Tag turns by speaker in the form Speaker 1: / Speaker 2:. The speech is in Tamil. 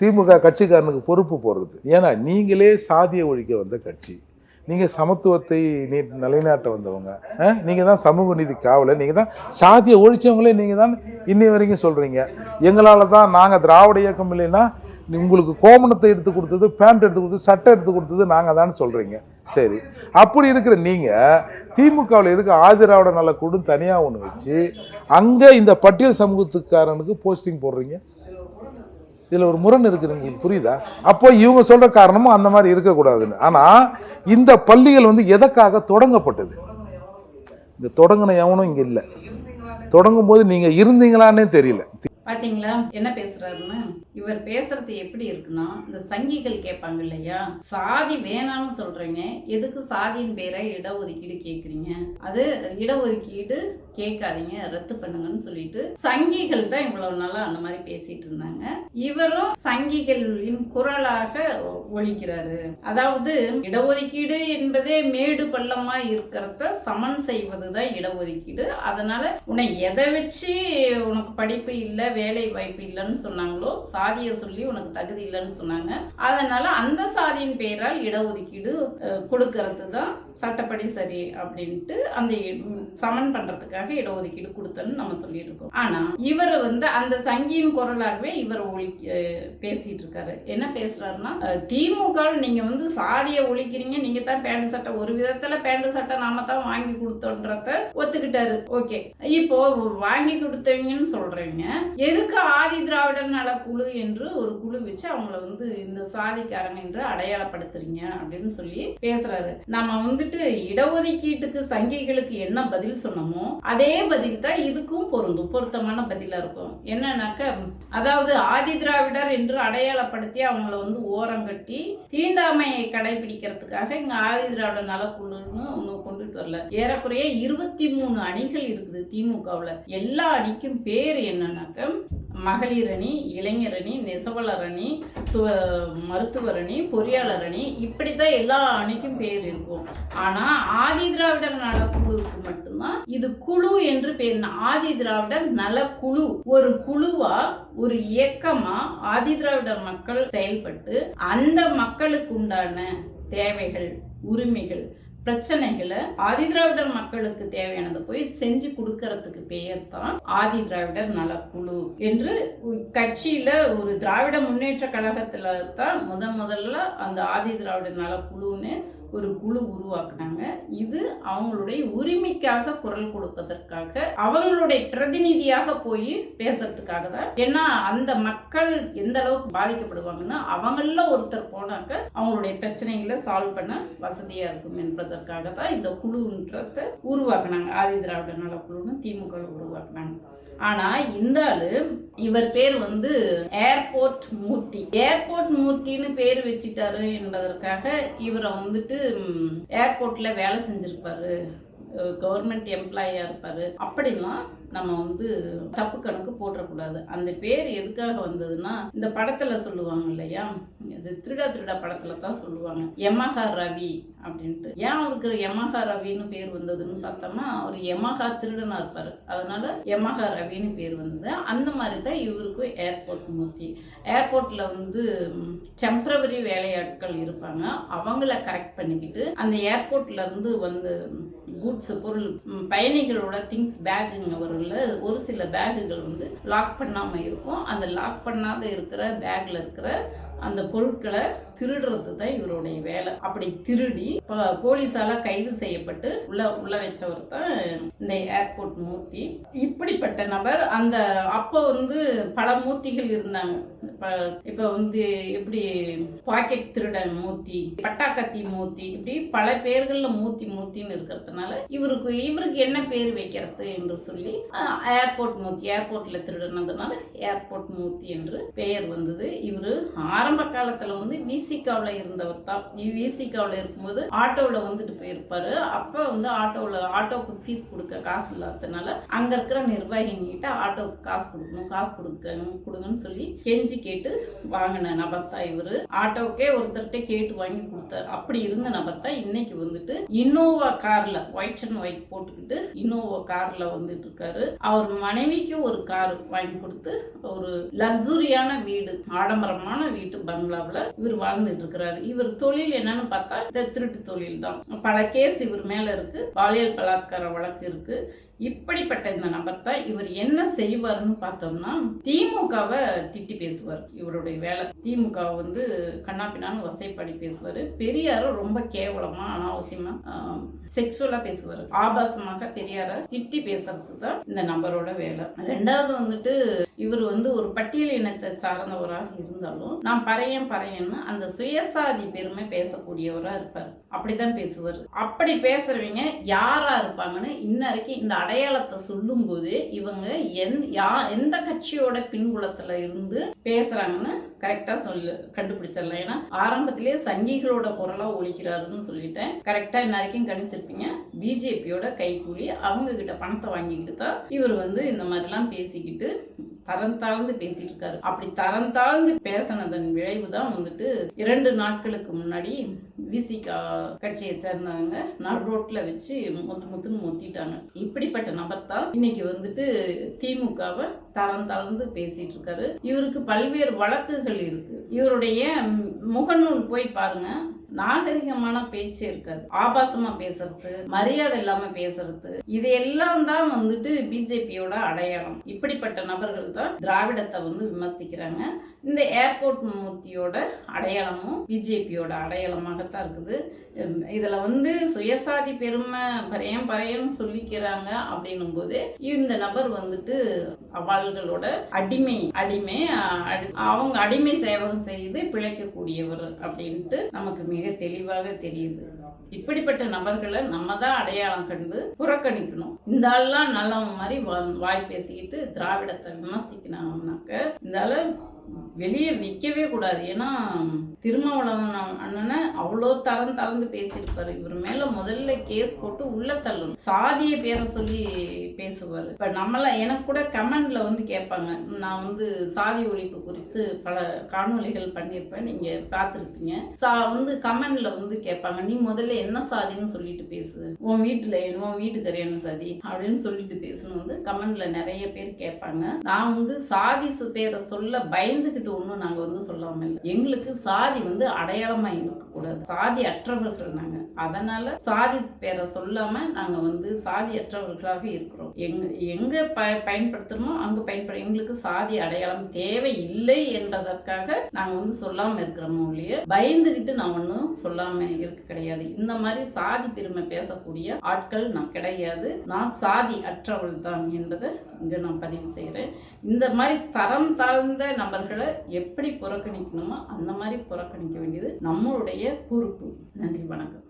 Speaker 1: திமுக கட்சிக்காரனுக்கு பொறுப்பு போடுறது. ஏன்னா நீங்களே சாதியை ஒழிக்க வந்த கட்சி, நீங்கள் சமத்துவத்தை நிலைநாட்ட வந்தவங்க, நீங்கள் தான் சமூக நீதி காவலர், நீங்கள் தான் சாதியை ஒழிச்சவங்களே நீங்கள் தான் இன்னி வரைக்கும் சொல்கிறீங்க. எங்களால் தான், நாங்கள் திராவிட இயக்கம் இல்லைன்னா உங்களுக்கு கோமணத்தை எடுத்து கொடுத்தது, பேண்ட் எடுத்து கொடுத்தது, சட்டை எடுத்து கொடுத்தது நாங்கள் தான் சொல்கிறீங்க. சரி, அப்படி இருக்கிற நீங்கள் திமுகவில் எதுக்கு ஆதிராவிட நலக்குழு தனியாக ஒன்று வச்சு அங்கே இந்த பட்டியல் சமூகத்துக்காரனுக்கு போஸ்டிங் போடுறீங்க? இதில் ஒரு முரண் இருக்குது, உங்களுக்கு புரியுதா? அப்போ இவங்க சொல்கிற காரணமும் அந்த மாதிரி இருக்கக்கூடாதுன்னு. ஆனால் இந்த பள்ளிகள் எதற்காக தொடங்கப்பட்டது? இந்த தொடங்கின எவனும் இங்கே இல்லை. தொடங்கும் போது நீங்கள் இருந்தீங்களான்னே தெரியல.
Speaker 2: பாத்தீங்களா என்ன பேசுறாருன்னு? இவர் பேசுறது எப்படி இருக்குன்னா, இந்த சங்கிகள் கேட்பாங்க இல்லையா, சாதி வேணாம்னு சொல்றீங்க, எதுக்கு சாதியின் பேரை இடஒதுக்கீடு கேக்குறீங்க? அது இடஒதுக்கீடு கேட்காதீங்க, ரத்து பண்ணுங்கன்னு சொல்லிட்டு சங்கிகள் தான் இவ்வளவு நாளா அந்த மாதிரி பேசிட்டு இருந்தாங்க. இவரும் சங்கிகளின் குரலாக ஒலிக்கிறாரு. அதாவது இடஒதுக்கீடு என்பதே மேடு பள்ளமா இருக்கிறத சமன் செய்வதுதான் இடஒதுக்கீடு. அதனால உன்னை எதை வச்சு உனக்கு படிப்பு இல்லை, வேலை வாய்ப்பு இல்லைன்னு சொன்னாங்களோ, சாதியை சொல்லி உனக்கு தகுதி இல்லைன்னு சொன்னாங்க. அதனால அந்த சாதியின் பெயரால் இடஒதுக்கீடு கொடுக்கறது தான் சட்டப்படி சரி அப்படின்ட்டு அந்த சமன் பண்றதுக்காக இடஒதுக்கீடு கொடுத்தன்னு நம்ம சொல்லிட்டு இருக்கோம். ஆனா இவர் அந்த சங்கியின் குரலாகவே இவர் பேசிட்டு இருக்காரு. என்ன பேசுறாருன்னா, திமுக நீங்க சாதியை ஒழிக்கிறீங்க, நீங்க தான் பேண்ட் சட்டை, ஒரு விதத்துல பேண்ட் சட்டை நாம தான் வாங்கி கொடுத்தோன்றத ஒத்துக்கிட்டாரு. ஓகே, இப்போ வாங்கி கொடுத்தவங்கன்னு சொல்றீங்க, எதுக்கு ஆதி திராவிடர் நல குழு என்று ஒரு குழு வச்சு அவங்கள இந்த சாதிக்காரங்க என்று அடையாளப்படுத்துறீங்க அப்படின்னு சொல்லி பேசுறாரு. நம்ம இடஒதுக்கீட்டுக்கு சங்கிகளுக்கு என்ன பதில் சொன்னோமோ அதே பதில் தான் இதுக்கும் பொருத்தமான பதிலா இருக்கும். என்னன்னாக்க, அதாவது ஆதி திராவிடர் என்று அடையாளப்படுத்தி அவங்கள ஓரங்கட்டி தீண்டாமையை கடைபிடிக்கிறதுக்காக இங்க ஆதி திராவிடர் நலக்குழுன்னு ஒண்ணு கொண்டுட்டு வரல. ஏறக்குறைய 23 அணிகள் இருக்குது திமுகவுல. எல்லா அணிக்கும் பேர் என்னன்னாக்க, மகளிர் அணி, இளைஞர் அணி, நெசவாளர் அணி, மருத்துவர் அணி, பொறியாளர் அணி, இப்படித்தான் எல்லா அணிக்கும் பேர் இருக்கும். ஆனா ஆதி திராவிடர் நலக்குழுவுக்கு மட்டும்தான் இது குழு என்று பேர். ஆதி திராவிடர் நலக்குழு ஒரு குழுவா, ஒரு இயக்கமா ஆதி திராவிடர் மக்கள் செயல்பட்டு அந்த மக்களுக்கு உண்டான தேவைகள், உரிமைகள், பிரச்சனைகளை ஆதி திராவிடர் மக்களுக்கு தேவையானதை போய் செஞ்சு கொடுக்கறதுக்கு பெயர் தான் ஆதி திராவிடர் நலக்குழு என்று கட்சியில ஒரு திராவிட முன்னேற்ற கழகத்துல தான் முதல்ல அந்த ஆதி திராவிடர் நலக்குழுன்னு ஒரு குழு உருவாக்குனாங்க. இது அவங்களுடைய உரிமைக்காக குரல் கொடுப்பதற்காக, அவங்களுடைய பிரதிநிதியாக போய் பேசுறதுக்காக தான். ஏன்னா அந்த மக்கள் எந்த அளவுக்கு பாதிக்கப்படுவாங்கன்னா, அவங்கள ஒருத்தர் போனாக்க அவங்களுடைய பிரச்சனைகளை சால்வ் பண்ண வசதியா இருக்கும் என்பதற்காக தான் இந்த குழுன்றத உருவாக்குனாங்க. ஆதி திராவிட நலக்குழுன்னு திமுக உருவாக்குனாங்க. ஆனா இந்த ஆளு, இவர் பேர் ஏர்போர்ட் மூர்த்தி. ஏர்போர்ட் மூர்த்தின்னு பேர் வச்சுட்டாரு என்பதற்காக இவரை ஏர்போர்ட்ல வேலை செஞ்சிருப்பாரு, கவர்மெண்ட் எம்ப்ளாயியா இருப்பாரு அப்படின்னா நம்ம தப்பு கணக்கு போடக்கூடாது. அந்த பேர் எதுக்காக வந்ததுன்னா, இந்த படத்துல சொல்லுவாங்க இல்லையா, இது திருடா படத்துல தான் சொல்லுவாங்க யமஹா ரவி அப்படின்ட்டு. ஏன் அவருக்கு யமஹா ரவின்னு பேர் வந்ததுன்னு பார்த்தோம்னா, அவர் யமஹா திருடனா இருப்பாரு, அதனால யமஹா ரவின்னு பேர் வந்தது. அந்த மாதிரி தான் இவருக்கும் ஏர்போர்ட் மூர்த்தி. ஏர்போர்ட்ல டெம்பரவரி வேலையாட்கள் இருப்பாங்க, அவங்கள கரெக்ட் பண்ணிக்கிட்டு அந்த ஏர்போர்ட்ல இருந்து கூட்ஸ் பொருள், பயணிகளோட திங்ஸ், பேக்குங்க வரும்ல, ஒரு சில பேக்குகள் லாக் பண்ணாம இருக்கும். அந்த லாக் பண்ணாத இருக்கிற பேக்ல இருக்கிற அந்த பொருட்களை திருடுறது தான் இவருடைய வேலை. அப்படி திருடி போலீஸால கைது செய்யப்பட்டு உள்ள வச்சவர் தான் இந்த ஏர்போர்ட் மூர்த்தி. இப்படிப்பட்ட நபர் அந்த அப்போ பல மூர்த்திகள் இருந்தாங்க. இப்ப எப்படி பாக்கெட் திருடன் மூர்த்தி, பட்டாக்கத்தி மூர்த்தி, இப்படி பல பேர்கள்ல மூர்த்தின்னு இருக்கிறதுனால இவருக்கு என்ன பேர் வைக்கிறது என்று சொல்லி ஏர்போர்ட் மூர்த்தி, ஏர்போர்ட்ல திருடனதுனால ஏர்போர்ட் மூர்த்தி என்று பெயர் வந்தது. இவரு ஆரம்ப காலத்துல வந்து விசிகாவில் இருந்தவர் தான். விசிகாவில் இருக்கும்போது ஆட்டோவில் வந்துட்டு போயிருப்பாரு. அப்ப வந்து ஆட்டோவுக்கு ஃபீஸ் கொடுக்க காசு இல்லாததுனால அங்க இருக்கிற நிர்வாகிகிட்ட ஆட்டோவுக்கு காசு கொடுங்கன்னு சொல்லி கெஞ்சி கேட்டு வாங்கின நபர் தான் இவரு. ஆட்டோவுக்கே ஒருத்தர்கிட்ட கேட்டு வாங்கி கொடுத்தார். அப்படி இருந்த நபர் தான் இன்னைக்கு வந்துட்டு இன்னோவா கார்ல ஒயிட் அண்ட் ஒயிட் போட்டுக்கிட்டு இன்னோவா கார்ல வந்துட்டு இருக்காரு. அவர் மனைவிக்கு ஒரு கார் வாங்கி கொடுத்து ஒரு லக்ஸுரியான வீடு, ஆடம்பரமான வீட்டு பங்களாவில் இவர் வாழ்ந்துட்டு இருக்கிறாரு. இவர் தொழில் என்னன்னு பார்த்தா இந்த திருட்டு தொழில் தான். பல கேஸ் இவர் மேல இருக்கு, பாலியல் பலாத்கார வழக்கு இருக்கு. இப்படிப்பட்ட இந்த நபர் தான். இவர் என்ன செய்வார்னு பார்த்தோம்னா திமுகவை திட்டி பேசுவார். இவருடைய வேலை திமுகவை வந்து கண்ணாப்பின்னான்னு வசைப்பாடி பேசுவார். பெரியார ரொம்ப கேவலமா அனாவசியமா செக்ஷுவலா பேசுவார். ஆபாசமாக பெரியார திட்டி பேசுறது தான் இந்த நபரோட வேலை. ரெண்டாவது வந்துட்டு இவர் வந்து ஒரு பட்டியல் இனத்தை சார்ந்தவராக இருந்தாலும் நான் பறையன்னு அந்த சுயசாதி பெருமை பேசக்கூடியவராக இருப்பார். அப்படிதான் பேசுவார். அப்படி பேசுறவங்க யாரா இருப்பாங்கன்னு இன்னைக்கு இந்த அடையாளத்தை சொல்லும் போது இவங்க எந்த கட்சியோட பின்புலத்துல இருந்து பேசுறாங்கன்னு கரெக்டா கண்டுபிடிச்சிடலாம். ஏன்னா ஆரம்பத்திலேயே சங்கிகளோட குரலா ஒழிக்கிறாருன்னு சொல்லிட்டேன். கரெக்டா இன்ன வரைக்கும் கணிச்சிருப்பீங்க. பிஜேபியோட கைக்கூலி, அவங்க கிட்ட பணத்தை வாங்கிக்கிட்டு தான் இவர் வந்து இந்த மாதிரிலாம் பேசிக்கிட்டு தரம் தாழ்ந்து பேசிட்டு இருக்காரு. அப்படி தரம் தாழ்ந்து பேசினதன் விளைவு தான் வந்துட்டு 2 நாட்களுக்கு முன்னாடி விசிகா கட்சியை சேர்ந்தவங்க நடு ரோட்ல வச்சு முத்துன்னு மொத்திட்டாங்க. இப்படிப்பட்ட நபர் தான் இன்னைக்கு வந்துட்டு திமுகவை தரம் தாழ்ந்து பேசிட்டு இருக்காரு. இவருக்கு பல்வேறு வழக்குகள் இருக்கு. இவருடைய முகநூல் போய் பாருங்க, நாகரிகமான பேச்சு இருக்காது. ஆபாசமா பேசுறது, மரியாதை இல்லாம பேசுறது, இது எல்லாம் தான் வந்துட்டு பிஜேபியோட அடையாளம். இப்படிப்பட்ட நபர்கள் தான் திராவிடத்தை வந்து விமர்சிக்கிறாங்க. இந்த ஏர்போர்ட் மூர்த்தியோட அடையாளமும் பிஜேபியோட அடையாளமாகத்தான் இருக்குது. இதுல வந்து சுயசாதி பெருமை பறையன்னு சொல்லிக்கிறாங்க. அப்படின்னும் போது இந்த நபர் வந்துட்டு அவள்களோட அடிமை அவங்க அடிமை சேவகம் செய்து பிழைக்கக்கூடியவர் அப்படின்ட்டு நமக்கு மிக தெளிவாக தெரியுது. இப்படிப்பட்ட நபர்களை நம்ம தான் அடையாளம் கண்டு புறக்கணிக்கணும். இந்த ஆள்லாம் நல்லவங்க மாதிரி வாய் பேசிக்கிட்டு திராவிடத்தை விமர்சிக்கணும்னாக்க இந்த ஆளு வெளியே விற்கவே கூடாது. ஏன்னா திருமாவளவன் அண்ணனை அவ்வளோ தரந்து பேசியிருப்பாரு. இவர் மேல முதல்ல கேஸ் போட்டு உள்ள தள்ளணும். சாதிய பேரை சொல்லி பேசுவார். இப்ப எனக்கு கூட கமெண்ட்ல வந்து கேட்பாங்க. நான் வந்து சாதி ஒழிப்பு குறித்து பல காணொலிகள் பண்ணியிருப்பேன், நீங்க பார்த்துருப்பீங்க. வந்து கமெண்ட்ல வந்து கேட்பாங்க, நீ முதல்ல என்ன சாதின்னு சொல்லிட்டு பேசு, உன் வீட்டுக்கார என்ன சாதி அப்படின்னு சொல்லிட்டு பேசணும் வந்து கமெண்ட்ல நிறைய பேர் கேட்பாங்க. நான் வந்து சாதி பேரை சொல்ல பயந்துகிட்டு ஒன்றும் நாங்க வந்து சொல்லாம இல்லை. எங்களுக்கு சாதி வந்து அடையாளமா இருக்கக்கூடாது. சாதி அற்றவர்கள் நாங்க. அதனால சாதி பேரை சொல்லாம நாங்க வந்து சாதி அற்றவர்களாக இருக்கிறோம். எங்க பயன்படுத்தணுமோ அங்க எங்களுக்கு சாதி அடையாளம் தேவை இல்லை என்பதற்காக நாங்க வந்து சொல்லாம இருக்கிறோமோ இல்லையே, பயந்துகிட்டு நான் ஒன்றும் சொல்லாம இருக்க கிடையாது. இந்த மாதிரி சாதி பெருமை பேசக்கூடிய ஆட்கள் நான் கிடையாது. நான் சாதி அற்றவள் தான் என்பதை இங்க நான் பதிவு செய்கிறேன். இந்த மாதிரி தரம் தாழ்ந்த நபர்களை எப்படி புறக்கணிக்கணுமோ அந்த மாதிரி புறக்கணிக்க வேண்டியது நம்மளுடைய பொறுப்பு. நன்றி, வணக்கம்.